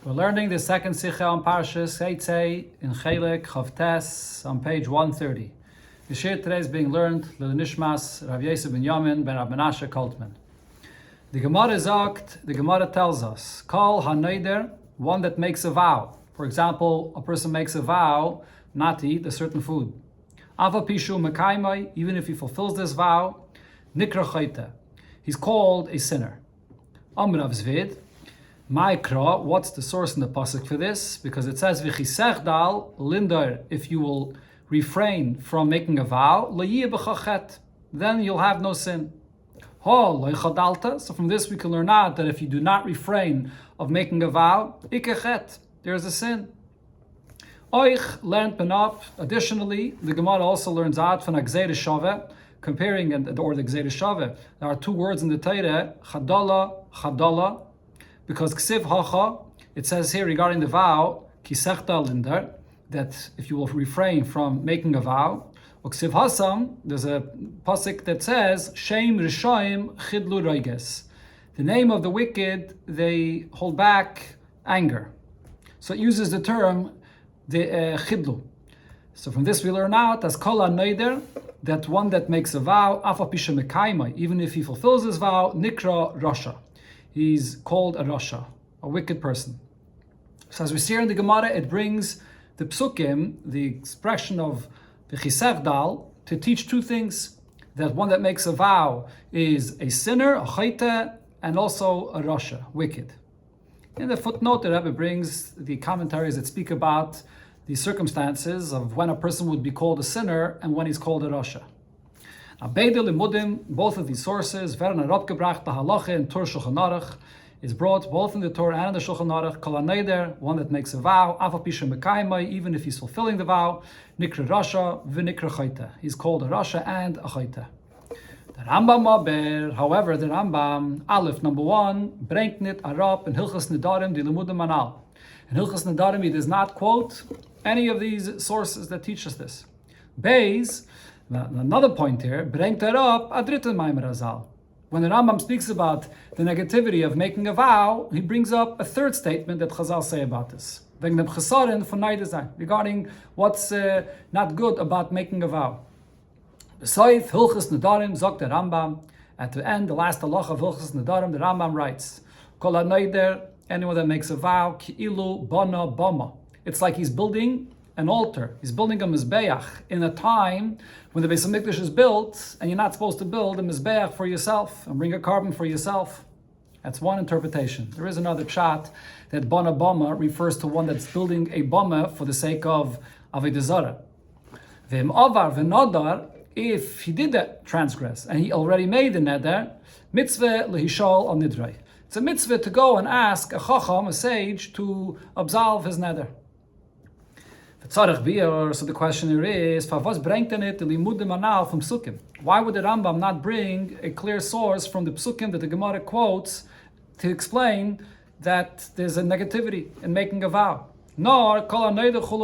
We're learning the second Sikha on Parshas Tetze in Chelek Tetze on page 130. The shir today is being learned L'Nishmas Rav Yosef ben Yamin ben Rav Menashe Koltman. The Gemara tells us, Kol HaNeider, one that makes a vow. For example, a person makes a vow not to eat a certain food. Ava Pishu Mekaimai, even if he fulfills this vow, Nikra Chayte, he's called a sinner. Amrav Zvid, Ma'ikra, what's the source in the pasuk for this? Because it says v'chisech dal lindar, if you will refrain from making a vow, la'yeh b'chachet, then you'll have no sin. Ho lo'chadalta. So from this we can learn out that if you do not refrain of making a vow, ikechet, there's a sin. Oich learned benop. Additionally, the Gemara also learns out from Gzeira Shaveh, comparing or the Gzeira Shaveh. There are two words in the Torah, chadala. Because ksiv hacha, it says here regarding the vow, kisechta lindar, that if you will refrain from making a vow. Or ksiv hasam, there's a pasuk that says, shem rishoim chidlu reiges. The name of the wicked, they hold back anger. So it uses the term the chidlu. So from this we learn out as kol ha-neider, that one that makes a vow, afa pisha mekaimai, even if he fulfills his vow, nikra rasha. He's called a rasha, a wicked person. So as we see here in the Gemara, it brings the psukim, the expression of the chisech dal, to teach two things. That one that makes a vow is a sinner, a chayte, and also a rasha, wicked. In the footnote, the Rabbi brings the commentaries that speak about the circumstances of when a person would be called a sinner and when he's called a rasha. Both of these sources, is brought both in the Torah and in the Shulchan Aruch. Kol ha-neider, one that makes a vow, afa pisha mekaimai, even if he's fulfilling the vow, nikra rasha v'nikra chayte. He's called a rasha and a chayte. The Rambam maber, however, the Rambam, Aleph, number 1, bringt nit arab in Hilchas Nedarim di Limudim Manal. In Hilchas Nedarim, he does not quote any of these sources that teach us this. Beis, another point here, bringt up a dritten Maimer Azal. When the Rambam speaks about the negativity of making a vow, he brings up a third statement that Chazal say about this. Regarding what's not good about making a vow. B'soif Hilchas Nedarim zok the Rambam. At the end, the last halacha of Hilchas Nedarim, the Rambam writes, Kol ha-neider, anyone that makes a vow, ki'ilu bana bama. It's like he's building an altar. He's building a mizbeach in a time when the Beis HaMikdash is built, and you're not supposed to build a mizbeach for yourself and bring a carbon for yourself. That's one interpretation. There is another pshat that bana bama refers to one that's building a bama for the sake of avodah zarah. V'im avar v'nadar, if he did that transgress and he already made the neder, mitzvah lehishal al nidrei. It's a mitzvah to go and ask a chacham, a sage, to absolve his neder. So the question here is, why would the Rambam not bring a clear source from the psukim that the Gemara quotes to explain that there's a negativity in making a vow? Nor,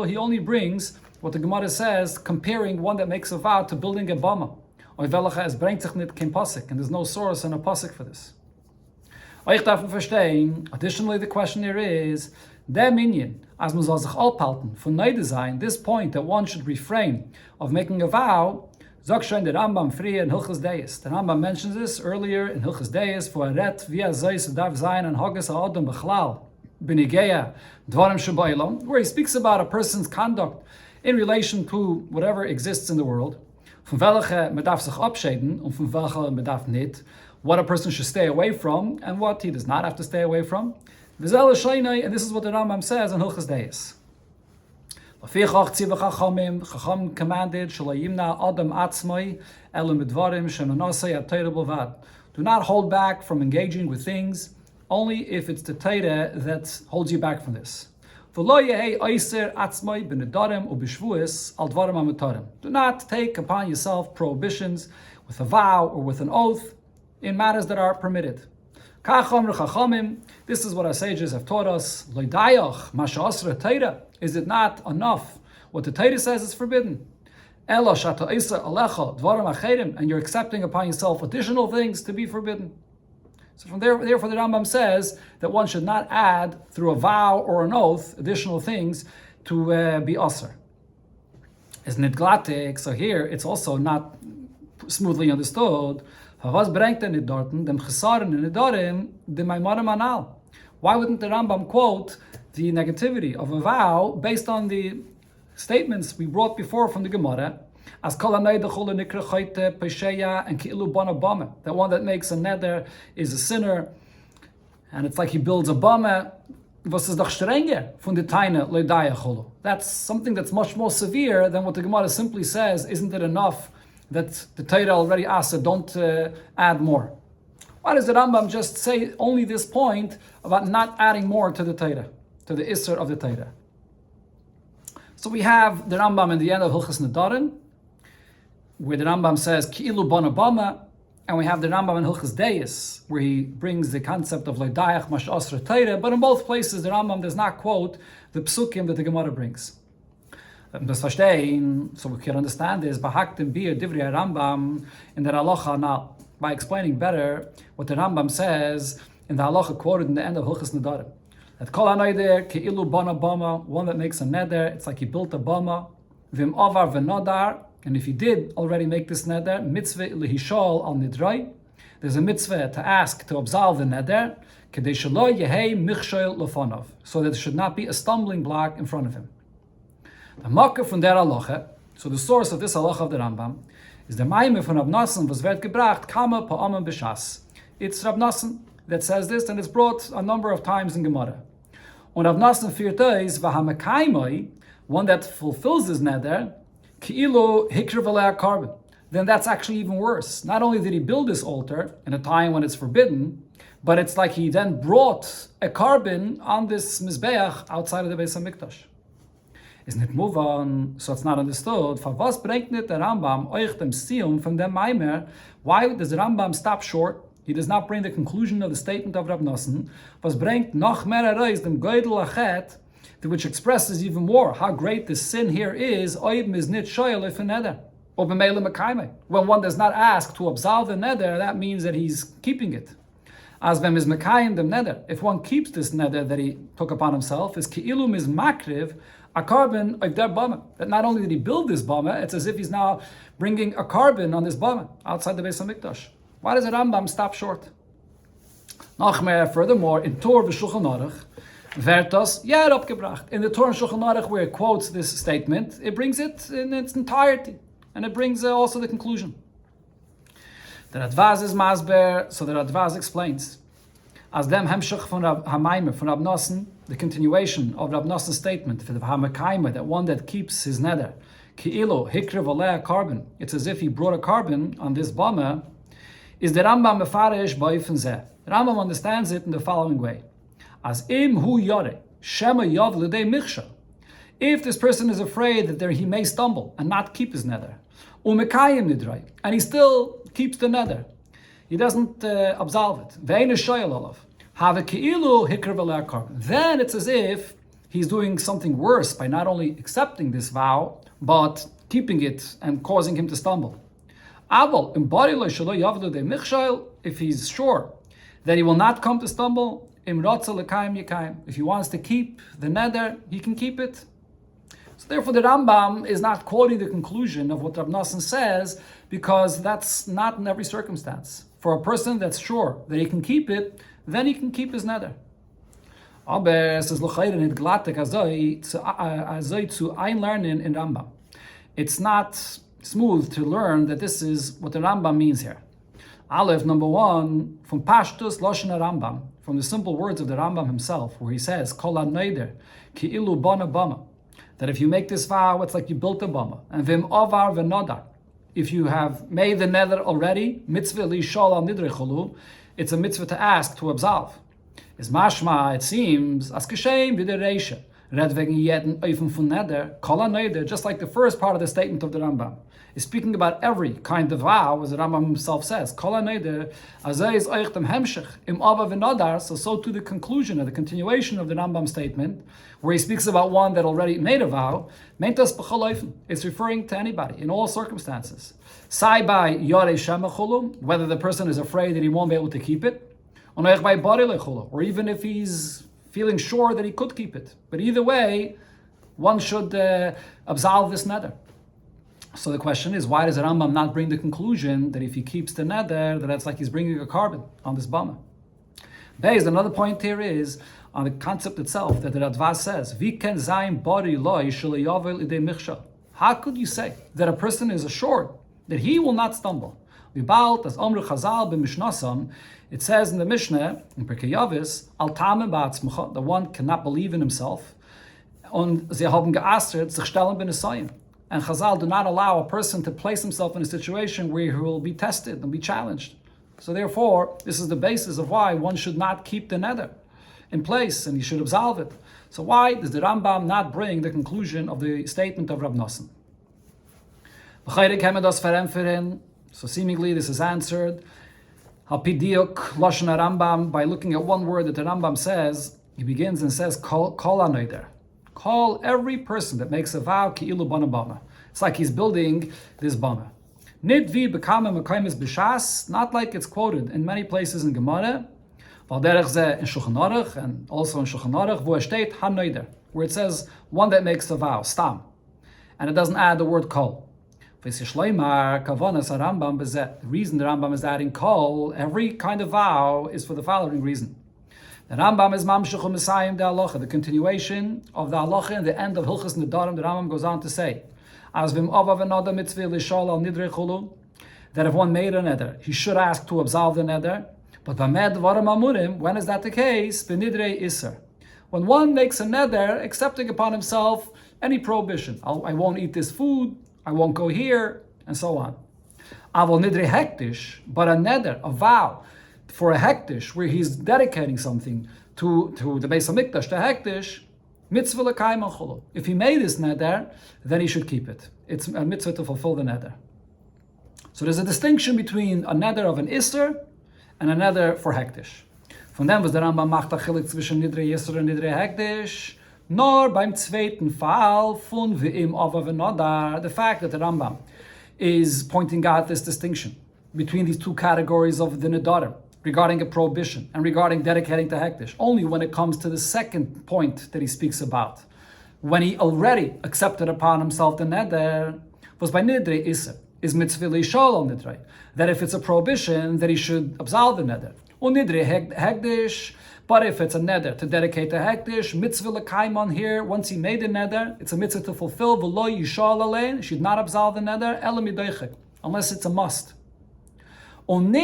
he only brings what the Gemara says, comparing one that makes a vow to building a bama. And there's no source and a pasuk for this. Additionally, the question here is, der Minyan, as man soll sich aufhalten, von Neide sein, this point that one should refrain of making a vow, sagt schon der Rambam früher in Hilchas Deis. The Rambam mentions this earlier in Hilchas Deis, for ret wie soll darf sein an Hagas Adam Bechlal, Benigeya, Dvarim Shabailam, where he speaks about a person's conduct in relation to whatever exists in the world, von welche man darf sich abschäden und von welche man darf nicht, what a person should stay away from and what he does not have to stay away from. And this is what the Rambam says in Hilchas Deis. Chacham commanded, do not hold back from engaging with things, only if it's the Torah that holds you back from this. Do not take upon yourself prohibitions with a vow or with an oath in matters that are permitted. This is what our sages have taught us. Is it not enough? What the Torah says is forbidden. And you're accepting upon yourself additional things to be forbidden. So therefore the Rambam says that one should not add through a vow or an oath additional things to be Oster. It's nitglatik, so here it's also not smoothly understood. Why wouldn't the Rambam quote the negativity of a vow based on the statements we brought before from the Gemara, as that one that makes a neder is a sinner, and it's like he builds a bama. That's something that's much more severe than what the Gemara simply says. Isn't it enough that the Torah already asked, don't add more? Why does the Rambam just say only this point about not adding more to the Torah, to the Isser of the Torah? So we have the Rambam in the end of Hilchas Nedarim, where the Rambam says Ki'ilu Bana Bama, and we have the Rambam in Hilchas Deis, where he brings the concept of Leidayach Mash Osra Torah. But in both places, the Rambam does not quote the psukim that the Gemara brings. Das verstehen, so we can understand this, Bahaktim Bir Divri Rambam in the Halacha now, by explaining better what the Rambam says in the Halacha quoted in the end of Hilchas Nedarim. That Kol HaNeder Ki'ilu Bana Bama, one that makes a neder, it's like he built a bama, Vim Avar V'Nodar, and if he did already make this neder, mitzvah lehishol al nidroi, there's a mitzvah to ask to absolve the neder, kedei shelo yehei michshol lefonov, so that there should not be a stumbling block in front of him. The makkah from der halacha, so the source of this halacha of the Rambam, is the maime von Rab Nosson was wird gebracht kama pa'amim b'shas. It's Rab Nosson that says this, and it's brought a number of times in Gemara. Und Rab Nosson firteis v'hamakaimoi, one that fulfills his neder, Ki'ilu hikriv alei carbon. Then that's actually even worse. Not only did he build this altar in a time when it's forbidden, but it's like he then brought a carbon on this mizbeach outside of the Beis HaMikdash. Isn't it move on? So it's not understood. Was bringt nicht der Rambam euch dem Siyum from dem Maimer? Why does the Rambam stop short? He does not bring the conclusion of the statement of Rab Nosson. Was bringt noch mehr heraus dem Geudel Achet, which expresses even more how great the sin here is. When one does not ask to absolve the neder, that means that he's keeping it. As vem is mekayim dem neder. If one keeps this neder that he took upon himself, is ki'ilum is makriv, a carbon of their bama. That not only did he build this bama, it's as if he's now bringing a carbon on this bama outside the Beis HaMikdash. Why does the Rambam stop short? Nachmer, furthermore, in Torah v'Shulchan Aruch, Vertas, abgebracht. In the Torah and Shulchan Aruch, where it quotes this statement, it brings it in its entirety, and it brings also the conclusion. The Radvaz is masber, so the Radvaz explains, as dem hemshach von Hamayme, von Rab Nosson, the continuation of Rab Nosson's statement for the Hamakayme, that one that keeps his neder, ki'ilo hikrev alei carbon, it's as if he brought a carbon on this bama, is the Rambam mefarish ba'ifin zeh. The Rambam understands it in the following way. As im hu yore, shema yav l'dei michsha. If this person is afraid that he may stumble and not keep his neder, umekayim nidrei, and he still keeps the neder, he doesn't absolve it. Ve'ein shoyel olav, have ki'ilu hikrev alei carbon. Then it's as if he's doing something worse by not only accepting this vow, but keeping it and causing him to stumble. Aval imbari lo shelo yav l'dei michsha, if he's sure that he will not come to stumble, if he wants to keep the neder, he can keep it. So therefore the Rambam is not quoting the conclusion of what Rab Nosson says, because that's not in every circumstance. For a person that's sure that he can keep it, then he can keep his neder. Aber es ist l'chayr nicht glattig azoi zu einlernen in Rambam. It's not smooth to learn that this is what the Rambam means here. Aleph, number one, from Pashtus Loshen Rambam, from the simple words of the Rambam himself, where he says, Kol HaNeder, Ki'ilu Bana Bama, that if you make this vow, it's like you built a bama. And Vim Avar V'Nodar, if you have made the nether already, Mitzvah Lishol Al Nidre Cholu, it's a mitzvah to ask, to absolve. Is mashma, it seems, as Kishem V'Dereisha, Red wegen jeden Eufen von Neder, Kol HaNeder, just like the first part of the statement of the Rambam, is speaking about every kind of vow, as the Rambam himself says. Kol HaNeder, azay is euch dem hemshech, im ava v'nodar, so to the conclusion, or the continuation of the Rambam statement, where he speaks about one that already made a vow, mentas b'chol eufen, it's referring to anybody, in all circumstances. Sai by yorei shema chulum, whether the person is afraid that he won't be able to keep it, or even if he's feeling sure that he could keep it. But either way, one should absolve this neder. So the question is, why does the Rambam not bring the conclusion that if he keeps the neder, that that's like he's bringing a carbon on this bama? Based, another point here is on the concept itself that the Radva says, "Viken zayin bari loy shelayavel idei michshel." How could you say that a person is assured that he will not stumble? Vibalt as Omru Chazal b'mishnasam, it says in the Mishnah in Pirkei Yavis, "Al tamen ba'atzmucha," the one cannot believe in himself, und sie haben geastert sich stellen b'nesayim. And Chazal do not allow a person to place himself in a situation where he will be tested and be challenged. So therefore, this is the basis of why one should not keep the neder in place and he should absolve it. So why does the Rambam not bring the conclusion of the statement of Rab Nosson? So seemingly this is answered Hapidiuk Lashon Rambam by looking at one word that the Rambam says. He begins and says Kol anoider. Call every person that makes a vow ki'ilu bana bama. It's like he's building this bama. Nidvi bekame mekaymes b'shas, not like it's quoted in many places in Gemara, Valderech ze in Shulchan Aruch, and also in Shulchan Aruch, wo steht hanoider, where it says one that makes a vow, stam, and it doesn't add the word kol. The reason the Rambam is adding kol, every kind of vow, is for the following reason. The Rambam is mamshech u'mesayim de halacha, the continuation of the halacha and the end of Hilchas Nedarim. The Rambam goes on to say, as v'im avav another mitzvah lishol al nidrei chulu, that if one made a neder, he should ask to absolve the neder. But b'med dvarim amurim, when is that the case? B'nidrei iser, when one makes a neder, accepting upon himself any prohibition. I won't eat this food, I won't go here, and so on. Avol nidrei hektish, but a neder, a vow, for a hektish, where he's dedicating something to the Beis HaMikdash, the hektish, mitzvah l'kayim chulu. If he made this neder, then he should keep it. It's a mitzvah to fulfill the neder. So there's a distinction between a neder of an iser and a neder for hektish. Von dem was der Rambam macht a chilik zwischen nidrei iser und nidrei hektish, nor beim zweiten Fall von v'im ava v'nodar, the fact that the Rambam is pointing out this distinction between these two categories of the nedarim, regarding a prohibition and regarding dedicating to hektish, only when it comes to the second point that he speaks about, when he already accepted upon himself the neder, was by nidrei iser, is mitzvah lishol al nidrei, that if it's a prohibition, that he should absolve the neder. Or nidrei hektish, but if it's a neder to dedicate to hektish, mitzvah l'kaimon here, once he made the neder, it's a mitzvah to fulfill, v'lo yishol alein, should not absolve the neder, ela midoichek, unless it's a must. However,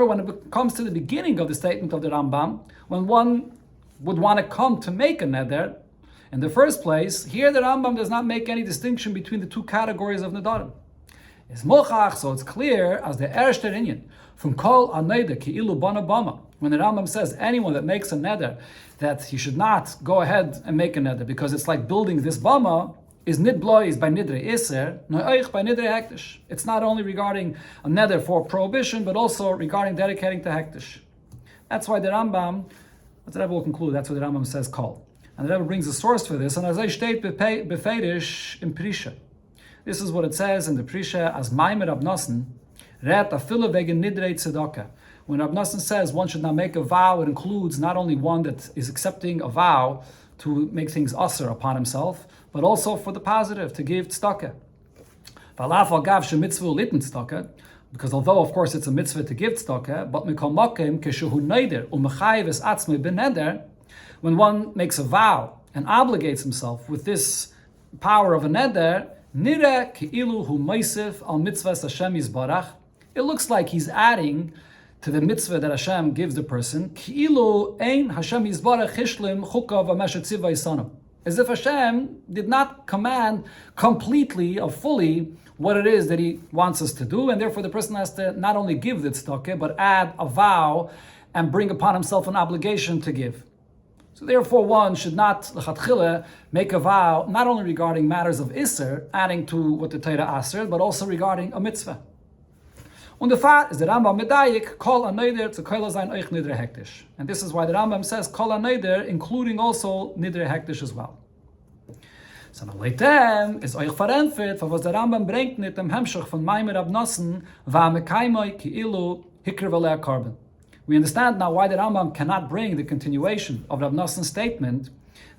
when it comes to the beginning of the statement of the Rambam, when one would want to come to make a neder, in the first place, here the Rambam does not make any distinction between the two categories of nedarim. So it's clear as the erste inyan from kol aneder ki'ilu bana bama, when the Rambam says anyone that makes a neder, that he should not go ahead and make a neder because it's like building this bama, is nidblois by nidrei iser, no'oich by nidrei hektish. It's not only regarding a neder for prohibition, but also regarding dedicating to hektish. That's why the Rambam, what the Rebbe will conclude, that's why the Rambam says kol. And the Rebbe brings a source for this, and as I state befeidish in Prisha. This is what it says in the Prisha, as Maimer Rab Nosson, ret afilu wegen nidrei tzedakah. When Rab Nosson says one should not make a vow, it includes not only one that is accepting a vow to make things usher upon himself, but also for the positive, to give tzedakah. Because although, of course, it's a mitzvah to give tzedakah, but when one makes a vow and obligates himself with this power of a neder, it looks like he's adding to the mitzvah that Hashem gives the person, as if Hashem did not command completely or fully what it is that He wants us to do, and therefore the person has to not only give the tzedakah, but add a vow and bring upon himself an obligation to give. So therefore one should not, l'chatchila, make a vow not only regarding matters of Isser, adding to what the Torah aser, but also regarding a mitzvah. Und the fact is the Rambam medayik kol aneder to kol zayin oich nidrei hektish, and this is why the Rambam says kol aneder, including also nidrei hektish as well. So now leitem is euch verenfit, for was der Rambam bringt nicht dem Hemshach von Maimer Abnossen, va mekaimoi ki ilu hikrivalea carbon. We understand now why the Rambam cannot bring the continuation of Rab Noson's statement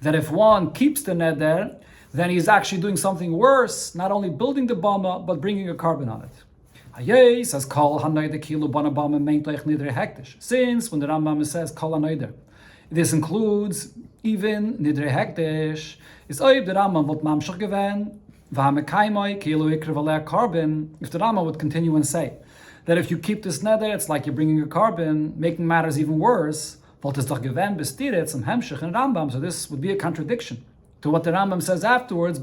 that if one keeps the neder, then he's actually doing something worse, not only building the bama, but bringing a carbon on it. Hayei says kol hanoider kilu bana bama meint euch nidre hektish. Since when the Rambam says kol hanoider, this includes even nidre hektish. Is oib the Rambam what mamshach gewen va mekaimoi kilu ikrivalea carbon. If the Rambam would continue and say that if you keep this neder, it's like you're bringing a carbon, making matters even worse. So this would be a contradiction to what the Rambam says afterwards.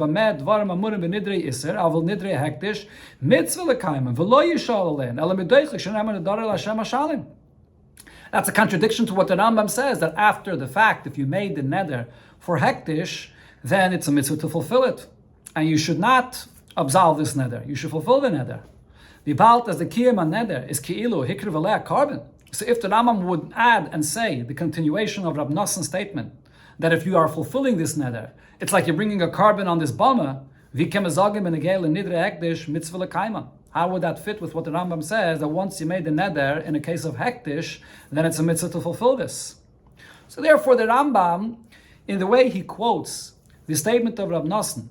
That's a contradiction to what the Rambam says, that after the fact, if you made the neder for hektish, then it's a mitzvah to fulfill it. And you should not absolve this neder. You should fulfill the neder. The balt as the kiyam neder is ki'ilu hikriv aleh carbon. So if the Rambam would add and say the continuation of Rab Noson's statement that if you are fulfilling this neder, it's like you're bringing a carbon on this bama, how would that fit with what the Rambam says, that once you made the neder in a case of hektish, then it's a mitzvah to fulfill this? So therefore the Rambam, in the way he quotes the statement of Rab Noson,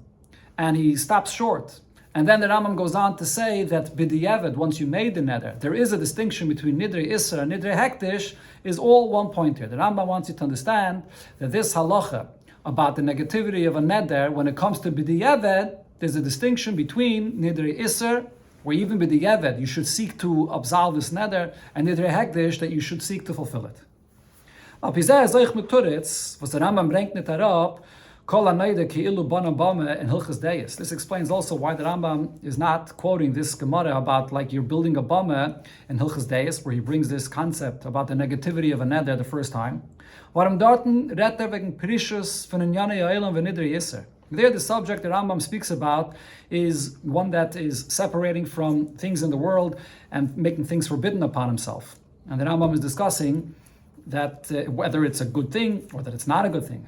and he stops short, and then the Rambam goes on to say that b'diavad, once you made the neder, there is a distinction between nidre isra and nidre hektish, is all one point here. The Rambam wants you to understand that this halacha about the negativity of a neder, when it comes to b'diavad, there's a distinction between nidre isra, where even b'diavad you should seek to absolve this neder, and nidre hektish, that you should seek to fulfill it. Was the Rambam bringt nicht herab, this explains also why the Rambam is not quoting this Gemara about like you're building a bama in Hilchas Deis, where he brings this concept about the negativity of a neder the first time. There the subject the Rambam speaks about is one that is separating from things in the world and making things forbidden upon himself. And the Rambam is discussing that whether it's a good thing or that it's not a good thing.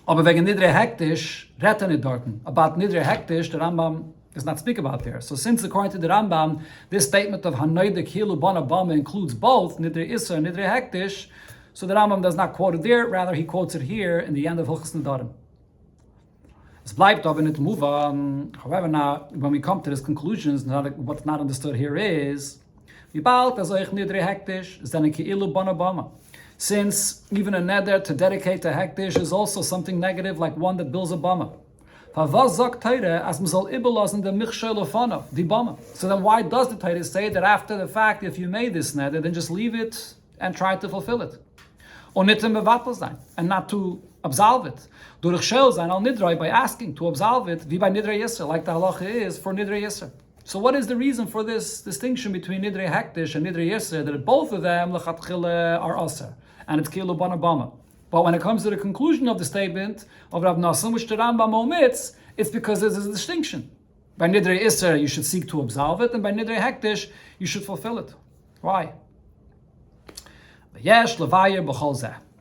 About nidre hektish, the Rambam does not speak about there. So since according to the Rambam, this statement of hanoidek hilu bana bama includes both nidre isra and nidre hektish, so the Rambam does not quote it there, rather he quotes it here in the end of Hilchos Nedarim. Es bleibt aber nicht move on. However, now when we come to these conclusions, what's not understood here is wie bald as euch nidre hektish is then a ki'ilu bana bama. Since even a neder to dedicate to hektish is also something negative, like one that builds a bama. So then why does the Torah say that after the fact, if you made this neder, then just leave it and try to fulfill it? And not to absolve it. By asking to absolve it, wie bei nidre yisra, like the halacha is for nidre yisra. So what is the reason for this distinction between nidre hektish and nidre yisra, that both of them lechatchila are Oster, and it's kilu bana bama? But when it comes to the conclusion of the statement of Rab Noson, which the Rambam omits, it's because there's a distinction. By nidre yisra you should seek to absolve it, and by nidre hektish you should fulfill it. Why?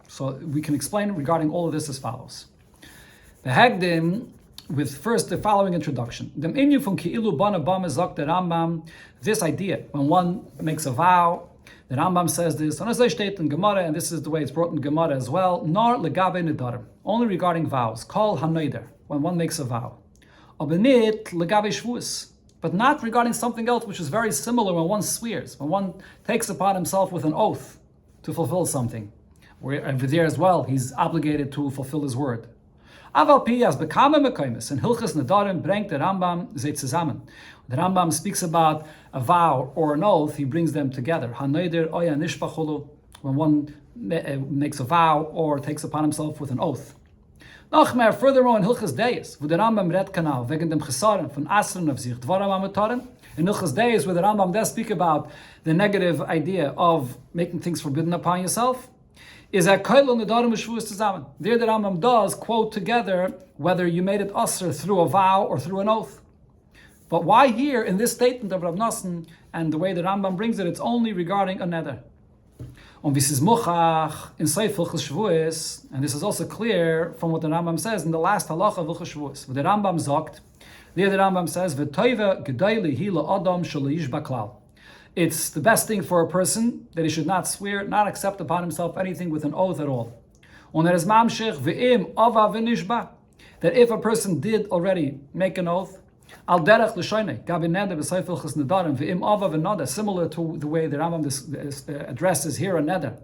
So we can explain regarding all of this as follows. The Hagdim, with first the following introduction. Dem inyu from ki'ilu bana bama zok the Rambam, this idea, when one makes a vow, the Rambam says this, and as I state in Gemara, and this is the way it's brought in Gemara as well, nor legabe nedarim, only regarding vows, kol hanoider, when one makes a vow. Abenit legabe shvuas, but not regarding something else which is very similar when one swears, when one takes upon himself with an oath to fulfill something. And there as well, he's obligated to fulfill his word. Aval piyas bekame mekaymis, and Hilchas Nedarim bringt the Rambam zeh zusammen. The Rambam speaks about a vow or an oath, he brings them together. Hanoider oya nishbachulu, when one makes a vow or takes upon himself with an oath. Nachmer, further on in Hilchas Deis, wo the Rambam red kanal, wegen dem Chesaron von Asren of sich, Dvaram amatorim, in Hilchas Deis, where the Rambam does speak about the negative idea of making things forbidden upon yourself, is that Kailon Nedarim Shvuas Tzaman. There the Rambam does quote together whether you made it Oster through a vow or through an oath. But why here in this statement of Rab Noson and the way the Rambam brings it, it's only regarding a neder. Und this is muchach in Seif Hilchos Shavuos, and this is also clear from what the Rambam says in the last halacha of Hilchos Shavuos. What the Rambam sagt, there the Rambam says, "V'toiva gedayli hi la'adam shelo yishba klal." It's the best thing for a person that he should not swear, not accept upon himself anything with an oath at all. Und is mamshich ve'im ava v'nishba, that if a person did already make an oath, al derech l'shoynei gabi neder b'seif Hilchos nedarim ve'im ava v'nada, similar to the way the Rambam addresses here a neder.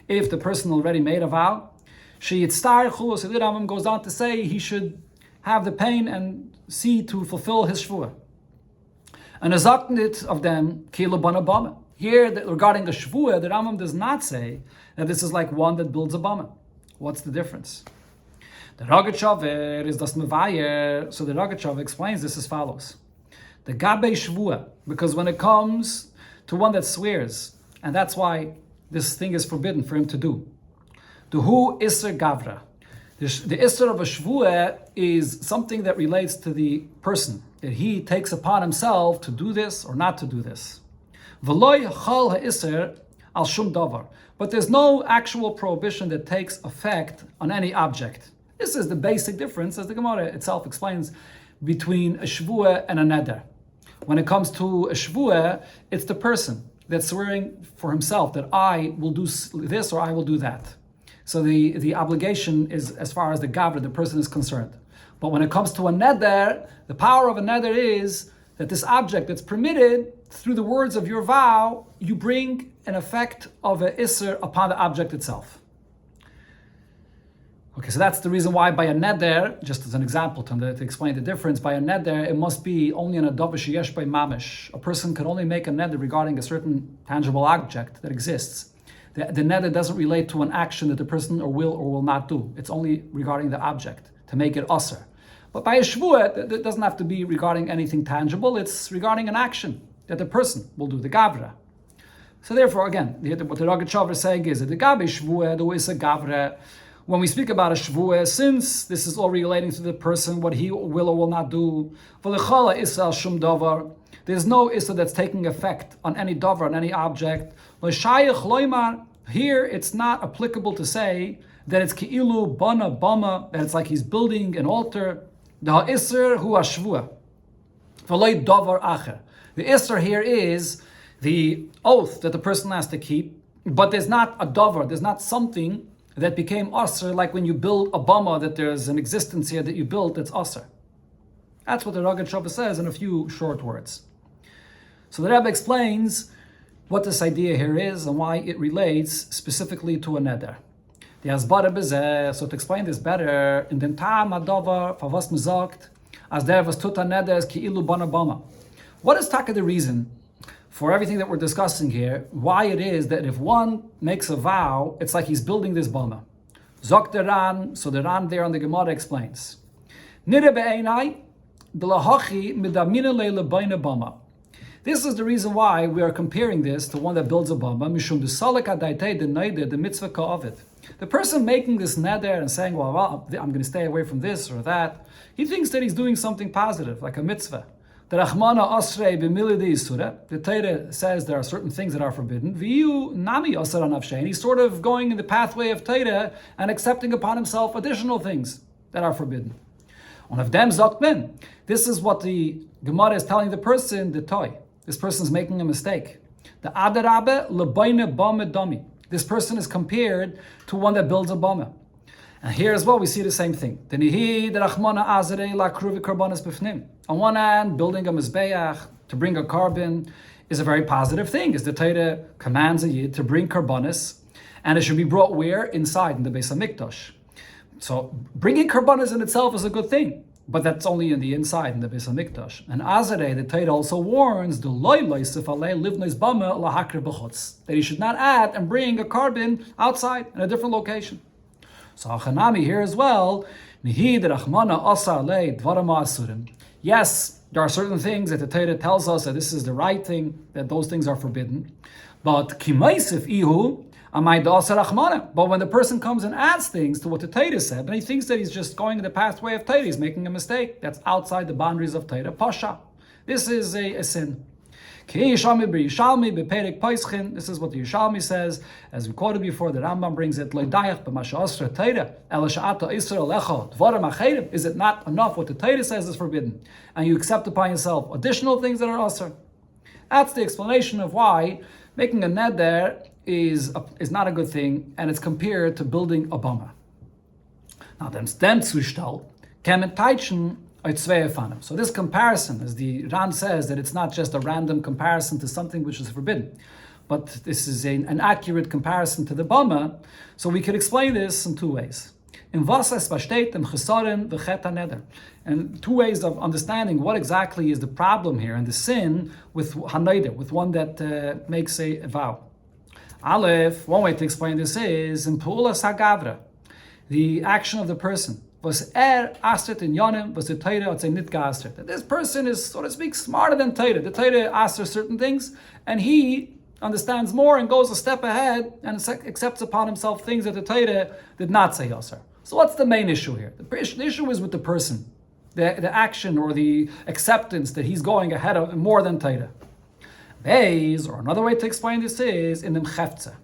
If the person already made a vow, she yitztar chulos, the Rambam goes on to say he should have the pain and see to fulfill his shvuah. And a zaknit of them kilo bana bama. Here, regarding a shvuah, the Rambam does not say that this is like one that builds a bama. What's the difference? The Rogatchover is das mevayer. So the Rogatchover explains this as follows: the gabe shvuah, because when it comes to one that swears, and that's why this thing is forbidden for him to do. The hu iser gavra. The iser of a shvuah is something that relates to the person, that he takes upon himself to do this or not to do this. V'loy chal ha'isr al shum davar. But there's no actual prohibition that takes effect on any object. This is the basic difference, as the Gemara itself explains, between a shvuah and a neder. When it comes to a shvuah, it's the person that's swearing for himself that I will do this or I will do that. So the obligation is as far as the gavra, the person, is concerned. But when it comes to a neder, the power of a neder is that this object that's permitted, through the words of your vow, you bring an effect of an isser upon the object itself. Okay, so that's the reason why by a neder, just as an example to explain the difference, by a neder, it must be only an adav sheyesh by mamish. A person can only make a neder regarding a certain tangible object that exists. The neder doesn't relate to an action that the person will or will not do. It's only regarding the object, to make it Oster. But by a shvuah, it doesn't have to be regarding anything tangible. It's regarding an action that the person will do, the gavra. So therefore, again, what the Rogatchover is saying is that the gabe shvuah, the is a gavra. When we speak about a shvuah, since this is all relating to the person, what he will or will not do, v'lechala isal shum davar, there's no issa that's taking effect on any davar, on any object. L'shayich loymar, here it's not applicable to say that it's ki'ilu bana bama, that it's like he's building an altar. The ha'isr hu ha'shvuah, v'loy davar acher. The isser here is the oath that the person has to keep, but there's not a davar, there's not something that became Oster, like when you build a bama, that there's an existence here that you built that's Oster. That's what the Rogatchover says in a few short words. So the Rebbe explains what this idea here is and why it relates specifically to a neder. The Asbara bezeh, so to explain this better, in den Ta'am Adavar, Favas Mezakt, as there was Tuta Neder Ki'ilu Bana Bama. What is taka the reason for everything that we're discussing here, why it is that if one makes a vow, it's like he's building this bama? Zok the Ran, so the Ran there on the Gemara explains. Nire be'enai, d'lahachi midamina le'le baina bama. This is the reason why we are comparing this to one that builds a bama, mishum d'salek adaitei d'neide, the mitzvah ka'avid. The person making this neder and saying, well, I'm going to stay away from this or that, he thinks that he's doing something positive, like a mitzvah. The Rachmana Asrei b'milidi Isura. The Torah says there are certain things that are forbidden. V'yu nami asar anavshein. He's sort of going in the pathway of Torah and accepting upon himself additional things that are forbidden. One of them zakmen. This is what the Gemara is telling the person, the toy. This person is making a mistake. The adarabe lebayne bame dami. This person is compared to one that builds a bama. And here as well, we see the same thing. On one hand, building a mizbeach to bring a carbon is a very positive thing, as the Torah commands a yid to bring karbanis, and it should be brought where? Inside, in the Beis HaMikdash. So bringing karbanis in itself is a good thing, but that's only in the inside, in the Beis HaMikdash. And Azarei, the Torah also warns the that he should not add and bring a carbon outside in a different location. So Hachanami here as well, yes, there are certain things that the Torah tells us that this is the right thing, that those things are forbidden. But but when the person comes and adds things to what the Torah said, and he thinks that he's just going in the pathway of Torah, he's making a mistake. That's outside the boundaries of Torah. Pasha. This is a sin. This is what the Yishalmi says, as we quoted before. The Rambam brings it. Is it not enough what the Torah says is forbidden, and you accept upon yourself additional things that are Oster? That's the explanation of why making a neder is not a good thing, and it's compared to building a bama. Now, dem Zustand kämen Teitschen aus zwei Efanim. So this comparison, as the Ran says, that it's not just a random comparison to something which is forbidden, but this is an accurate comparison to the bama. So we could explain this in two ways. In was es besteht im Chesaron v'chet neder, and two ways of understanding what exactly is the problem here and the sin with haneder, with one that makes a vow. Aleph, one way to explain this is in Pu'ulas HaGavra, the action of the person. Was astert in yonim, was the Torah hat nit geastert. That this person is, so to speak, smarter than Torah. The Torah asks certain things, and he understands more and goes a step ahead and accepts upon himself things that the Torah did not say Oster. So what's the main issue here? The issue is with the person, the action or the acceptance that he's going ahead of more than Torah. Beis, or another way to explain this is in the Tetze.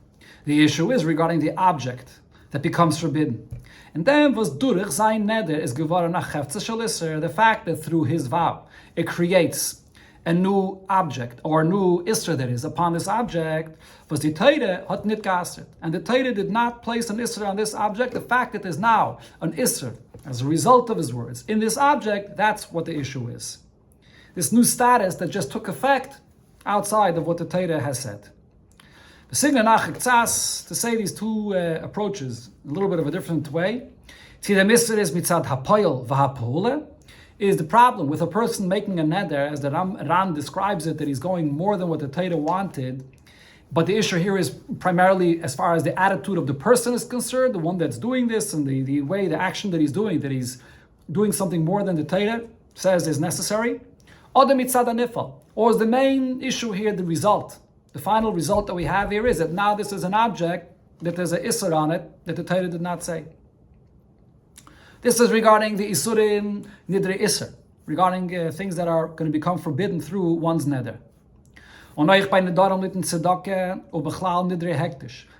The issue is regarding the object that becomes forbidden. And then was durch sein neder is geworden nach Tetze shel Isser, the fact that through his vow it creates a new object or a new Isser that is upon this object, was the Torah hat nit geastert. And the Torah did not place an Isser on this object. The fact that there's now an Isser as a result of his words in this object, that's what the issue is. This new status that just took effect outside of what the Torah has said. To say these two approaches a little bit of a different way, is the problem with a person making a neder, as the Ran describes it, that he's going more than what the Torah wanted. But the issue here is primarily as far as the attitude of the person is concerned, the one that's doing this, and the way, the action that he's doing something more than the Torah says is necessary. Or is the main issue here the result? The final result that we have here is that now this is an object that there's an Isser on it that the Torah did not say. This is regarding the Isurim Nidre Isser, regarding things that are going to become forbidden through one's neder.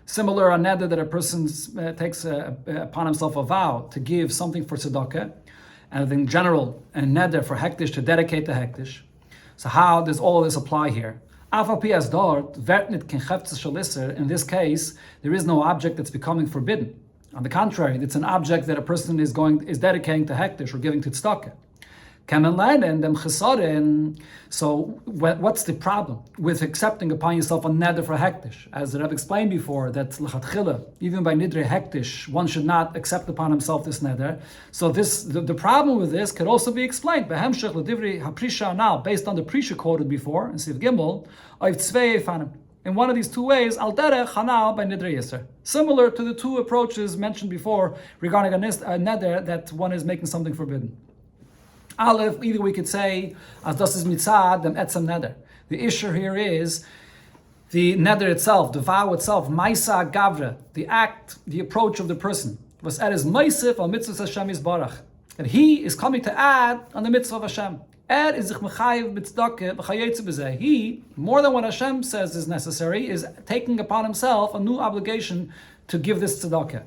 Similar a neder that a person takes upon himself a vow to give something for tzedakah, and in general a neder for hektish, to dedicate the hektish. So how does all of this apply here? In this case, there is no object that's becoming forbidden. On the contrary, it's an object that a person is dedicating to hektish or giving to tzedakah. So what's the problem with accepting upon yourself a neder for hektish? As the Rabbi explained before, that even by nidre hektish, one should not accept upon himself this neder. So the problem with this could also be explained based on the Prisha quoted before in Siv Gimel, in one of these two ways, al derech hanal by nidre yisr. Similar to the two approaches mentioned before regarding a neder that one is making something forbidden. Aleph, either we could say, as das is mitzad, dem etzem neder. The issue here is the neder itself, the vow itself, maisa gavra, the act, the approach of the person. Was is maisif al mitzvah Hashem yisbarach. And he is coming to add on the mitzvah of Hashem. Is sich mechayev b'tzedakah v'chayetze b'zeh. He, more than what Hashem says is necessary, is taking upon himself a new obligation to give this tzedakah.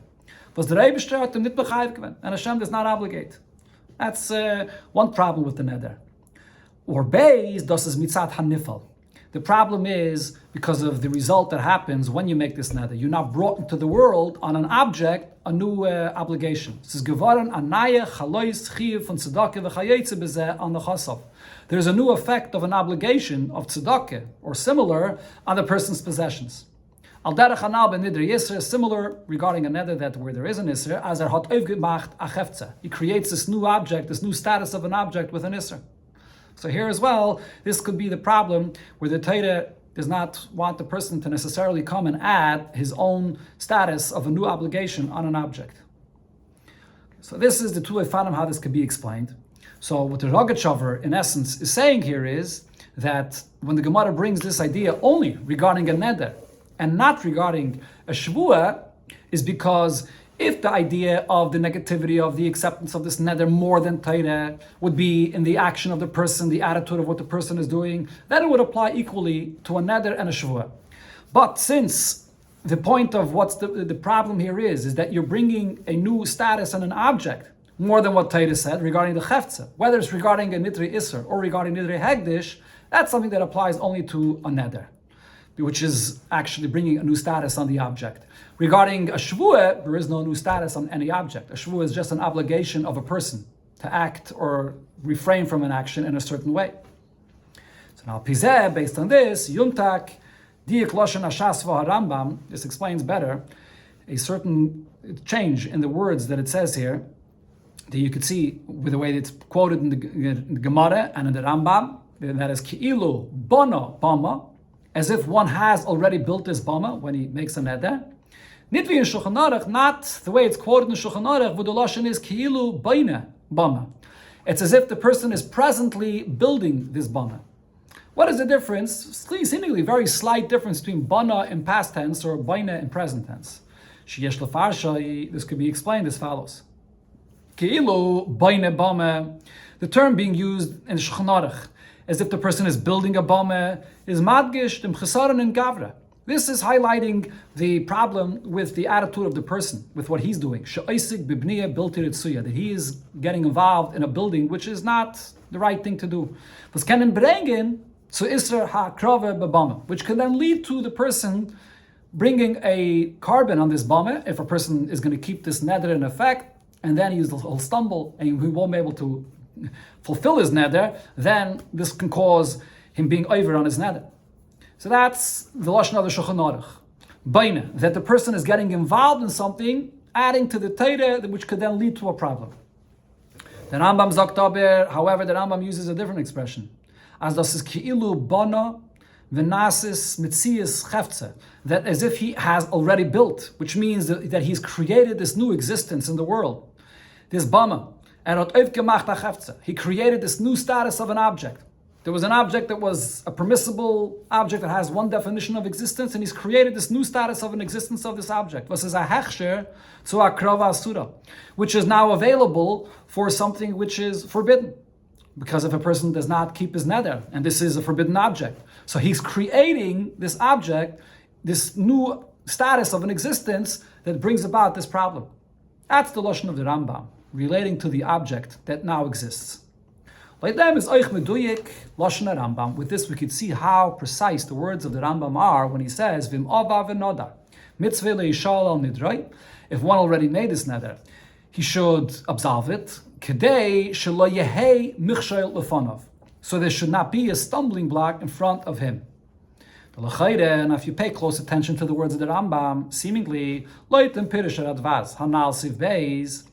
Was the Rebbe hat ihm nit mechayev gewen, and Hashem does not obligate. That's one problem with the neder. Or beis, das is mitzat hanifal. The problem is because of the result that happens when you make this neder. You're now brought into the world on an object, a new obligation. This is geworden anaya chalois chiv von tzedakah v'chayetze b'zeh on the chasav. There's a new effect of an obligation of tzedakah or similar on the person's possessions. Al derech hanal ben nidre yisr, similar regarding a neder that where there is an isr, as hat aufgemacht a Tetze. He creates this new object, this new status of an object with an isr. So here as well, this could be the problem where the Torah does not want the person to necessarily come and add his own status of a new obligation on an object. So this is the two efanim how this could be explained. So what the Rogachover in essence is saying here is that when the Gemara brings this idea only regarding a neder and not regarding a shvuah, is because If the idea of the negativity of the acceptance of this neder more than Torah would be in the action of the person, the attitude of what the person is doing, then it would apply equally to a neder and a shvua. But since the point of what's the problem here is that you're bringing a new status on an object more than what Torah said regarding the Tetze, whether it's regarding a nidri isser or regarding nidri hegdish, that's something that applies only to a neder, which is actually bringing a new status on the object. Regarding a shvuah, there is no new status on any object. A shvuah is just an obligation of a person to act or refrain from an action in a certain way. So now, Pizeh, based on this, Yumtak, Diak Loshen Ashas Rambam, this explains better a certain change in the words that it says here, that you could see with the way it's quoted in the Gemara and in the Rambam, that is Ki'ilu Bono Bama, as if one has already built this Bama when he makes a neder. Nitvi in Shulchan Aruch, not the way it's quoted in Shulchan Aruch, but the Lashon is Ki'ilu Baina Bama. It's as if the person is presently building this Bama. What is the difference? Seemingly very slight difference between Bana in past tense or Baina in present tense. Sheyesh Lefarsha, this could be explained as follows. Ki'ilu Baina Bama, the term being used in Shulchan Aruch, as if the person is building a bama, is madgish dem chesaron and gavra. This is highlighting the problem with the attitude of the person, with what he's doing. She'oisik bibniya biltir itzuya, that he is getting involved in a building which is not the right thing to do. Was kenen brengen zu isra ha'krove bebama, which can then lead to the person bringing a carbon on this bama, if a person is going to keep this neder in effect, and then he'll stumble and he won't be able to fulfill his neder, then this can cause him being over on his neder. So that's the lashon of the Shulchan Aruch. Baina, that the person is getting involved in something, adding to the Torah, which could then lead to a problem. The Rambam sagt aber, however, the Rambam uses a different expression. As das is ki'ilu bana v'nasis mitzias chefze, that as if he has already built, which means that he's created this new existence in the world, this bama. He created this new status of an object. There was an object that was a permissible object that has one definition of existence, and he's created this new status of an existence of this object. Which is now available for something which is forbidden. Because if a person does not keep his neder, and this is a forbidden object. So he's creating this object, this new status of an existence that brings about this problem. That's the lashon of the Rambam, relating to the object that now exists. With this we could see how precise the words of the Rambam are when he says, Vim ava v'nodar, mitzvah leishal al nidroi, if one already made this neder, he should absolve it, kedei shelo yehei michshel lefanov, so there should not be a stumbling block in front of him. And if you pay close attention to the words of the Rambam, seemingly, loitem pirish radvaz, hanal siv beis,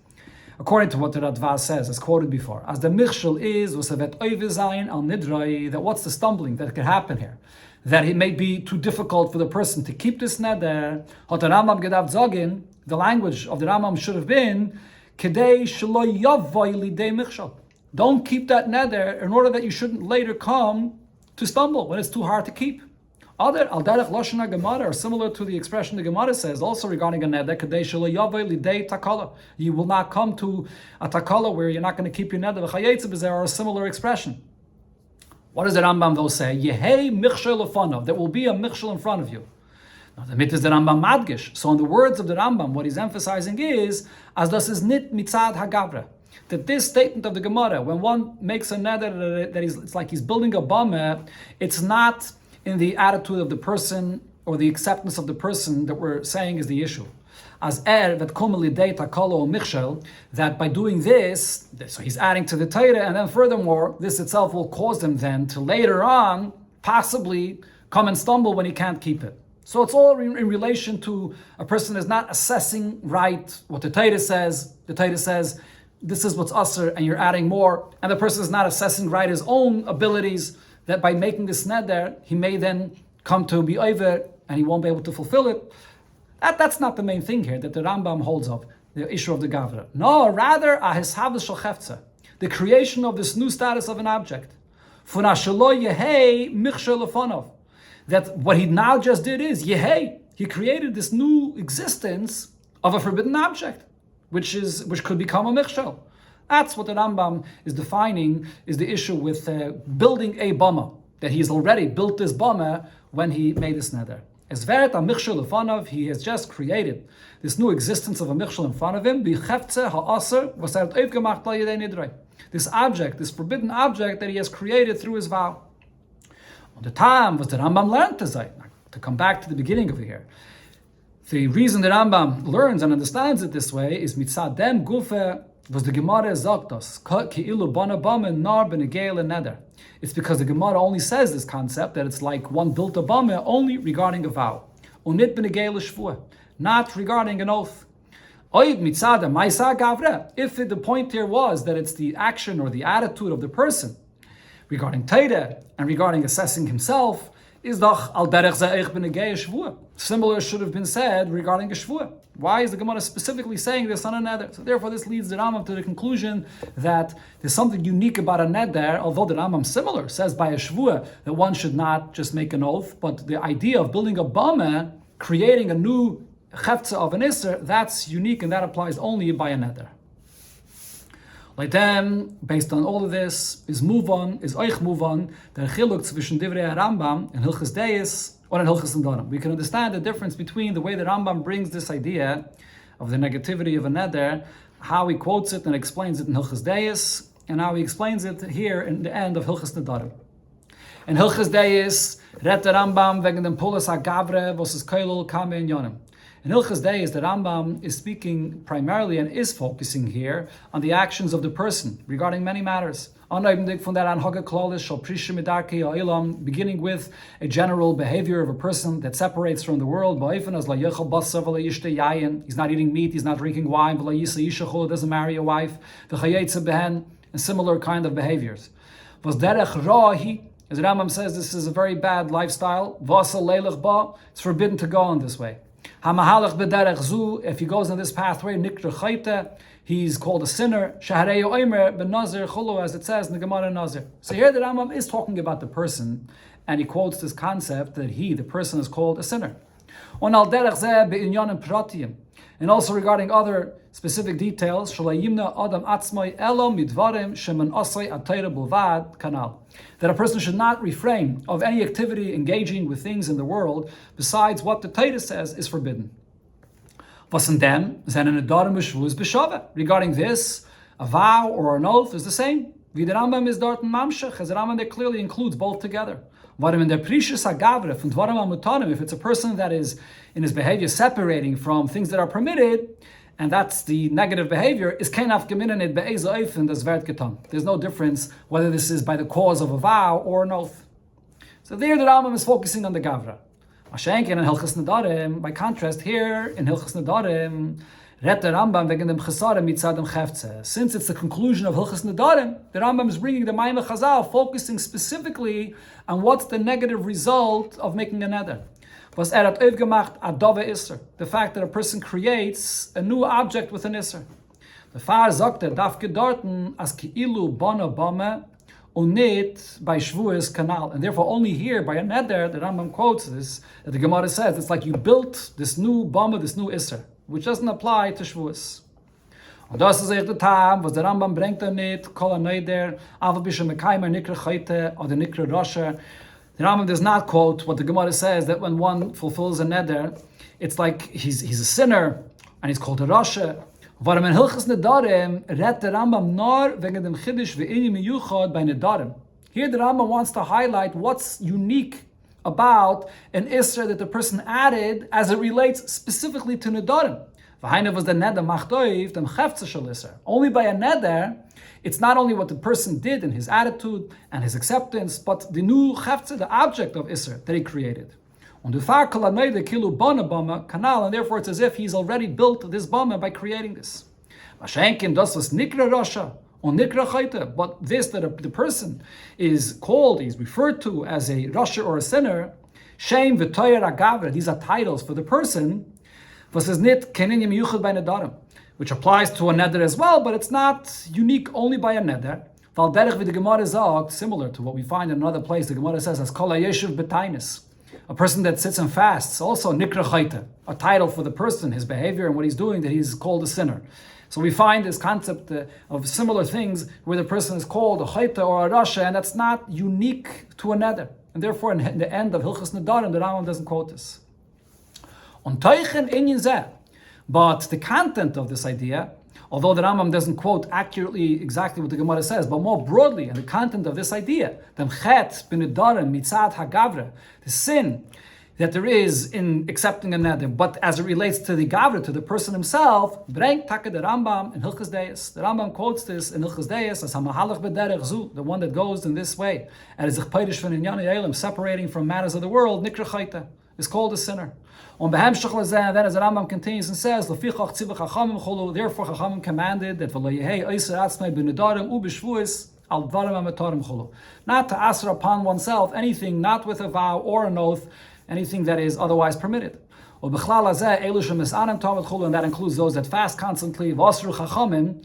according to what the Radva says, as quoted before, as the michshel is, v'savet oivizayin al nidroi, that what's the stumbling that could happen here? That it may be too difficult for the person to keep this neder. Hot the Rambam gedav zogin, the language of the Rambam should have been, kedei shelo yavoi lidei michshel. Don't keep that neder in order that you shouldn't later come to stumble when it's too hard to keep. Other al derech lashon Gemara are similar to the expression the Gemara says, also regarding a neder, kadei shelo yavei lidei takala. You will not come to a takala where you're not going to keep your neder. V'chayetze b'zeh are a similar expression. What does the Rambam though say? Yehei michshel lefanov. There will be a michshel in front of you. Now the mit is the Rambam madgish. So in the words of the Rambam, what he's emphasizing is, as das is nit mitzad hagavra, that this statement of the Gemara, when one makes a neder that it's like he's building a bama, it's not in the attitude of the person or the acceptance of the person that we're saying is the issue. As that by doing this, so he's adding to the Torah, and then furthermore, this itself will cause him then to later on possibly come and stumble when he can't keep it. So it's all in relation to a person is not assessing right what the Torah says. The Torah says this is what's Oster, and you're adding more, and the person is not assessing right his own abilities, that by making this neder, he may then come to be over and he won't be able to fulfill it. That's not the main thing here that the Rambam holds of, the issue of the Gavra. No, rather, ahishavus shel chefza, the creation of this new status of an object. That what he now just did is, yehei, he created this new existence of a forbidden object, which could become a Michshel. That's what the Rambam is defining, is the issue with building a bama, that he's already built this bama when he made this neder. As veret a Michshel in front of, he has just created this new existence of a Michshel in front of him. This object, this forbidden object that he has created through his vow. On the time was the Rambam learned to come back to the beginning of here. The reason the Rambam learns and understands it this way is mitzad dem gufe was the Gemara zoktos ki'ilu bana bama nar benegel neder. It's because the Gemara only says this concept that it's like one built a bama only regarding a vow, unit benegel shvua, not regarding an oath. If the point here was that it's the action or the attitude of the person regarding Tetze and regarding assessing himself, is doch al derech ze'ich benegei shvua. Similar should have been said regarding a shvua. Why is the Gemara specifically saying this on a neder? So therefore, this leads the Rambam to the conclusion that there's something unique about a neder, although the Rambam similar says by a shvua that one should not just make an oath, but the idea of building a bama, creating a new Tetze of an Isser, that's unique and that applies only by a neder. Like them, based on all of this, is euch move on, the chiluk zwischen divrei Rambam and Hilchos Deis or in Hilchos Nedarim. We can understand the difference between the way the Rambam brings this idea of the negativity of a neder, how he quotes it and explains it in Hilchos Deis, and how he explains it here in the end of Hilchos Nedarim. In Hilchos Deis, redt der Rambam wegen dem Pulas HaGavre, was es Keilul Kame in Yonim. In Hilchos Deis, the Rambam is speaking primarily and is focusing here on the actions of the person regarding many matters. Beginning with a general behavior of a person that separates from the world. He's not eating meat, he's not drinking wine, doesn't marry a wife, and similar kind of behaviors. As the Rambam says, this is a very bad lifestyle. It's forbidden to go in this way. If he goes in this pathway, he's called a sinner, as it says in the Gemara Nazir. So here the Rambam is talking about the person, and he quotes this concept that the person is called a sinner. And also regarding other specific details, that a person should not refrain of any activity engaging with things in the world besides what the Tetze says is forbidden. Regarding this, a vow or an oath is the same. Wie der Rambam is dort mamshech, as the Rambam there clearly includes both together. If it's a person that is in his behavior separating from things that are permitted, and that's the negative behavior, is kenaf geminenit be'ezo oifen das vert getan. There's no difference whether this is by the cause of a vow or an oath. So there the Rambam is focusing on the gavra. Mashenken in Hilchos Nedarim, by contrast here in Hilchos Nedarim, redt der Rambam wegen dem Chesare mitzad dem Chefze. Since it's the conclusion of Hilchos Nedarim, the Rambam is bringing the Maimah Chazal, focusing specifically on what's the negative result of making a neder. Was hat aufgemacht adove Isser, the fact that a person creates a new object with an Isser. The Far sagt darf gedorten as ki'ilu bana bama unit by shvuas kanal, and therefore only here by a neder the Rambam quotes this, that the Gemara says it's like you built this new bama, this new Isser, which doesn't apply to shvuas. Und das ist echt der Tam, was der Rambam bringt nicht, kol a neder, aber bisher mekaimer nikra chayte oder nikra rasha. The Rambam does not quote what the Gemara says, that when one fulfills a neder, it's like he's a sinner and he's called a rasha. Warum in Hilchos Nedarim redt der Rambam nor wegen dem Chiddush ve'ini miyuchad by Nedarim. Here the Rambam wants to highlight what's unique about an Isra that the person added as it relates specifically to Nedarim. Was the neder machtoiv dem Chefze shel Isra. Only by a neder, it's not only what the person did in his attitude and his acceptance, but the new Chefze, the object of Isra that he created. And therefore it's as if he's already built this bama by creating this. But this, that the person is called, he's referred to as a rasha or a sinner, shame v'toyer agavra, these are titles for the person, which applies to a neder as well, but it's not unique only by a neder. Similar to what we find in another place, the Gemara says, as kol hayeshuv b'tainis. A person that sits and fasts, also nikra chayta, a title for the person, his behavior and what he's doing, that he's called a sinner. So we find this concept of similar things where the person is called a chayta or a rasha, and that's not unique to a neder. And therefore, in the end of Hilchos Nedarim, the Rambam doesn't quote this. On teichen inyan zeh. But the content of this idea, although the Rambam doesn't quote accurately exactly what the Gemara says, but more broadly, in the content of this idea, the chet b'nedarim mitzad hagavra, the sin that there is in accepting a neder, but as it relates to the gavra, to the person himself, bring taka the Rambam in Hilchos Deis. The Rambam quotes this in Hilchos Deis as hamahalach b'derech zu, the one that goes in this way, and is peidish from inyan elim, separating from matters of the world, nikra chayta, is called a sinner. On behemshach lezeh, then as the Rambam continues and says, lefichach tzivach chachamim cholu, therefore chachamim commanded that v'lo yehei oiser atzmai b'nedarim u'b'shvuis al dvarim ha'metarim cholu, not to answer upon oneself anything not with a vow or an oath, anything that is otherwise permitted. And that includes those that fast constantly. Chachamim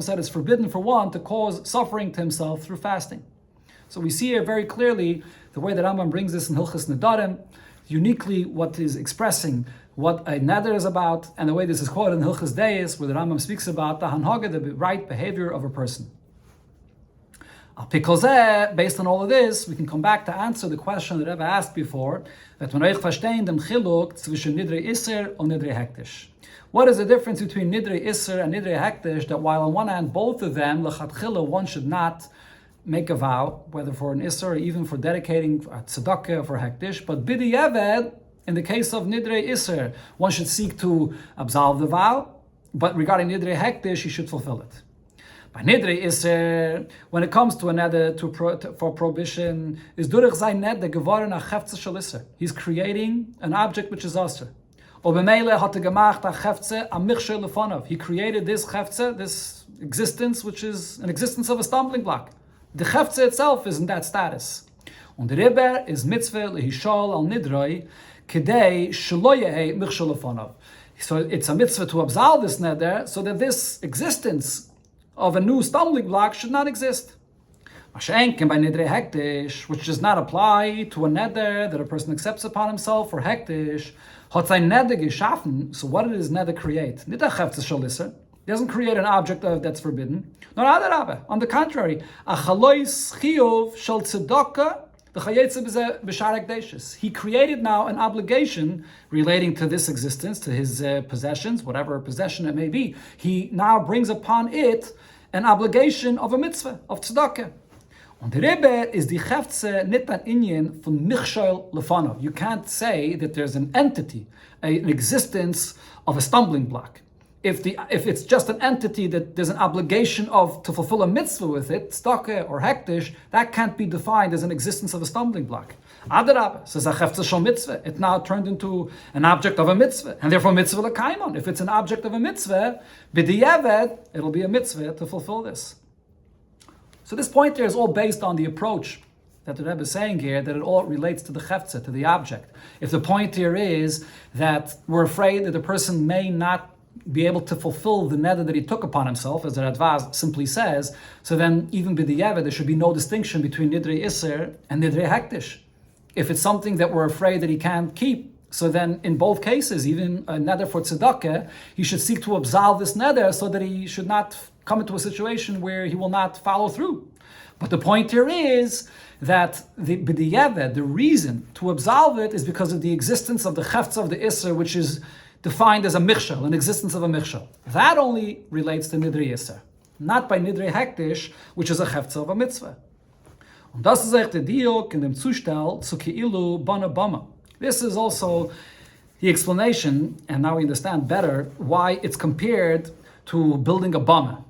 said it's forbidden for one to cause suffering to himself through fasting. So we see here very clearly the way that Rambam brings this in Hilchos Nedarim, uniquely what is expressing what a neder is about, and the way this is quoted in Hilchos Deis, where the Rambam speaks about the hanhaga, the right behavior of a person. Because based on all of this, we can come back to answer the question that Rebbe asked before, that when verstehen dem chiluk zwischen nidrei iser und nidrei hektish. What is the difference between nidrei iser and nidrei hektish? That while on one hand, both of them, lechatchila, one should not make a vow, whether for an iser or even for dedicating a tzedakah or for hektish, but b'diavad, in the case of nidrei iser, one should seek to absolve the vow, but regarding nidrei hektish, he should fulfill it. By nidrei iser, when it comes to a neder for prohibition, is durich sein neder geworden a cheftze shel iser. He's creating an object which is oster. Obemele hat gemacht a cheftze a michshel lefonav. He created this cheftze, this existence, which is an existence of a stumbling block. The cheftze itself is in that status. Und the riber is mitzvah lehishal al nidrei kedei shelo yehei michshel lefonav. So it's a mitzvah to absolve this neder so that this existence of a new stumbling block should not exist. Mashenken by nidrei hektish, which does not apply to a neder that a person accepts upon himself for hektish, hat sein neder geschaffen. So what does neder create? Nidrei cheftes shel iser. It doesn't create an object that's forbidden. Nor adarabah. On the contrary, a chalois chiyuv shel tzedakah. He created now an obligation relating to this existence, to his possessions, whatever possession it may be. He now brings upon it an obligation of a mitzvah, of tzedakah. Und der Rebbe is die Cheftze nit an inyan von michshel lefanav. You can't say that there's an entity, an existence of a stumbling block. If it's just an entity that there's an obligation to fulfill a mitzvah with it, tzedakah or hektish, that can't be defined as an existence of a stumbling block. Adarabah says a cheftze shel mitzvah. It now turned into an object of a mitzvah, and therefore mitzvah l'kaimon. If it's an object of a mitzvah, b'diavad, it'll be a mitzvah to fulfill this. So this point there is all based on the approach that the Rebbe is saying here, that it all relates to the cheftze, to the object. If the point here is that we're afraid that the person may not be able to fulfill the neder that he took upon himself, as the Radvaz simply says, so then even b'diavad, there should be no distinction between nidrei iser and nidrei hektish. If it's something that we're afraid that he can't keep, so then in both cases, even a neder for tzedakah, he should seek to absolve this neder so that he should not come into a situation where he will not follow through. But the point here is that the b'diavad, the reason to absolve it is because of the existence of the cheftze of the iser, which is defined as a michshel, an existence of a michshel. That only relates to nidrei iser, not by nidrei hektish, which is a cheftze of a mitzvah. Und das ist echt der Diok in dem Zustell zu keilu bana bama. This is also the explanation, and now we understand better why it's compared to building a bama,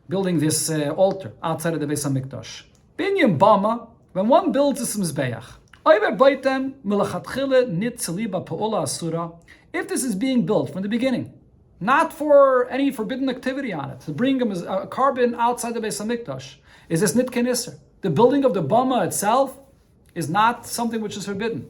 building this altar outside of the Beis HaMikdash. Binyan bama, when one builds a mizbeach, oiver baitem melachatchile nit tzeliba pa'ola asura. If this is being built from the beginning, not for any forbidden activity on it, to bring a carbon outside the Beis HaMikdash, is this nitken iser? The building of the bama itself is not something which is forbidden.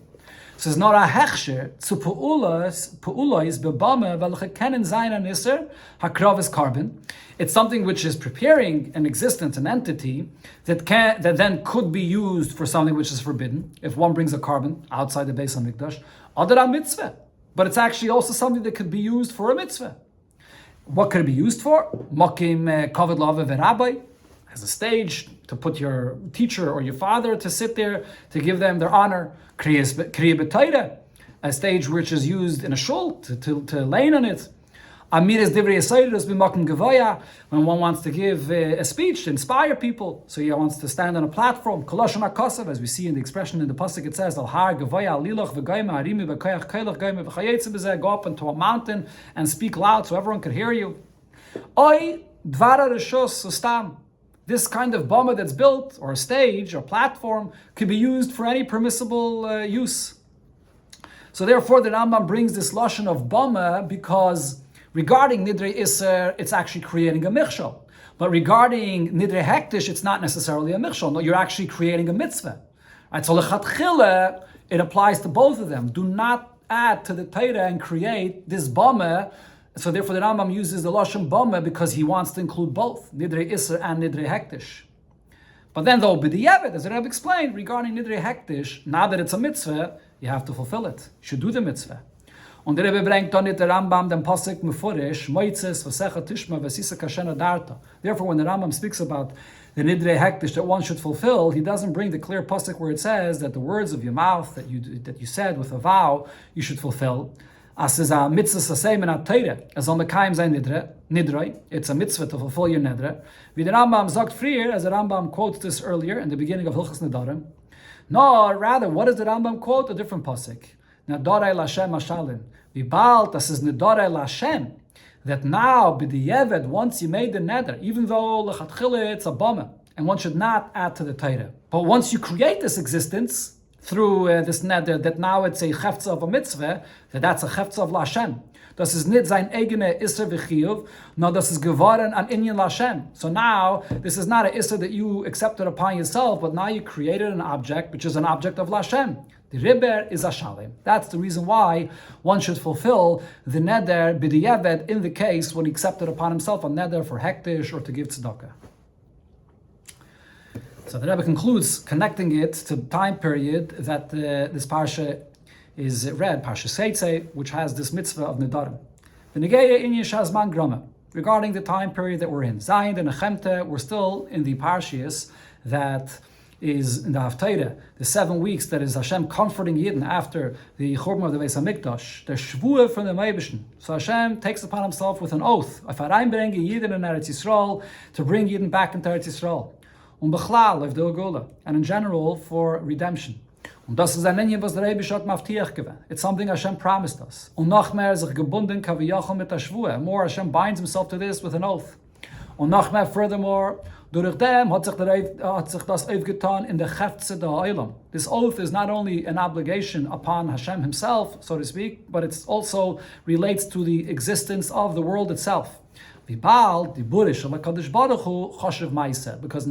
So it's not a hechsher zu peulois bebame welche kennen sein an iser hakravis carbon. It's something which is preparing an existence, an entity that then could be used for something which is forbidden. If one brings a carbon outside the Beis Hamikdash, adar mitzvah, but it's actually also something that could be used for a mitzvah. What could it be used for? Makim kavod la'aviv Rabbi, as a stage to put your teacher or your father to sit there to give them their honor. Kriya b'Torah, a stage which is used in a shul to lean on it. Amiras divrei yesodus b'makom gavoya, when one wants to give a speech to inspire people, so he wants to stand on a platform. Koloshon hakasav, as we see in the expression in the pasuk, it says al har gavoya liloch v'goyma harimi v'koyach koylach goyma v'chayetze b'zeh, go up into a mountain and speak loud so everyone could hear you. Oy dvara reshus ustam. This kind of bama that's built, or a stage, or platform, could be used for any permissible use. So therefore, the Rambam brings this lashon of bama because regarding nidrei iser, it's actually creating a michshol. But regarding nidrei hektish, it's not necessarily a michshol. No, you're actually creating a mitzvah. Right? So lechatchila, it applies to both of them. Do not add to the Torah and create this bama. So therefore the Rambam uses the lashon bama because he wants to include both nidrei iser and nidrei hektish. But then though b'diavad, as the Rabbi explained, regarding nidrei hektish, now that it's a mitzvah, you have to fulfill it. You should do the mitzvah. Und der Rebbe bringt dann nicht der Rambam den Pasuk mefurish, moitzes v'secha tishma v'sisa kashena darta. Therefore, when the Rambam speaks about the nidrei hektish that one should fulfill, he doesn't bring the clear pasuk where it says that the words of your mouth that you said with a vow you should fulfill. As is a mitzvah sasem in a Torah, as on the kaim sein nidrei. It's a mitzvah to fulfill your nidrei. Wie der Rambam sagt früher, as the Rambam quotes this earlier in the beginning of Hilchos Nedarim. No, rather, what does the Rambam quote? A different pasuk. Nadarei lashem mashalim. Vibal, das is nadarei lashem. That now, b'diavad, once you made the neder, even though lechatchila it's a bama, and one should not add to the Torah. But once you create this existence, through this neder, that now it's a cheftza of a mitzvah, that's a cheftza of Lashem. Das ist nicht sein eigene Isser v'chiyuv, no, das ist geworden an inyan Lashem. So now, this is not an Isser that you accepted upon yourself, but now you created an object, which is an object of Lashem. The riber is a shalim. That's the reason why one should fulfill the neder b'diavad in the case when he accepted upon himself a neder for hektish or to give tzedakah. So the Rebbe concludes connecting it to the time period that this parsha is read, Parsha Tetze, which has this mitzvah of Nedarim. The Negeya in Yeshazman Grama, regarding the time period that we're in. Zayin and Nechemte, we're still in the Parshias that is in the Haftarah, the 7 weeks that is Hashem comforting Yidden after the Churban of the Beis HaMikdash, the Shvuah from the Meibischen. So Hashem takes upon himself with an oath, if I bring Yidden in Eretz Yisrael, to bring Yidden back into Eretz Yisrael. And in general for redemption. It's something Hashem promised us. More Hashem binds himself to this with an oath. Furthermore, this oath is not only an obligation upon Hashem himself, so to speak, but it also relates to the existence of the world itself. Because in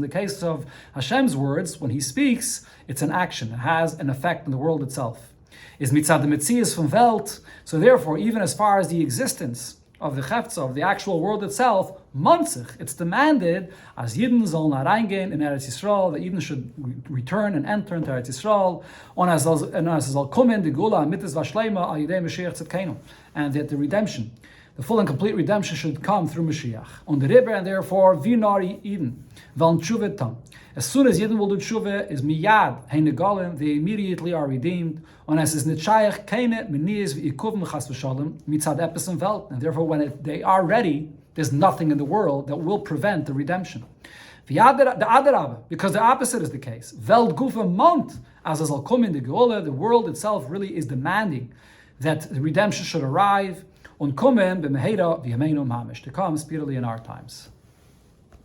the case of Hashem's words, when he speaks, it's an action. It has an effect on the world itself. So therefore, even as far as the existence of the Cheftza, of the actual world itself, it's demanded as Yidden soll nach reingehen in Eretz Yisrael, that Yidden should return and enter into Eretz Yisrael, and that the redemption, the full and complete redemption, should come through Mashiach. On the river, and therefore, Vinari Eden, Van Tshuvetam. As soon as Yidden will do Tshuve, is Miyad, Heinegalim, they immediately are redeemed. And as is Nitshayach, Keine, Meniz, V'ikuv, Mechas V'shalom, Mitzad Epis and Welt. And therefore, when they are ready, there's nothing in the world that will prevent the redemption. The Adarabah, because the opposite is the case. Welt Gufa Mont, as is Al-Kum in the Geola, the world itself really is demanding that the redemption should arrive. Und kommen b'meheira v'yameinu mamish, to come speedily in our times.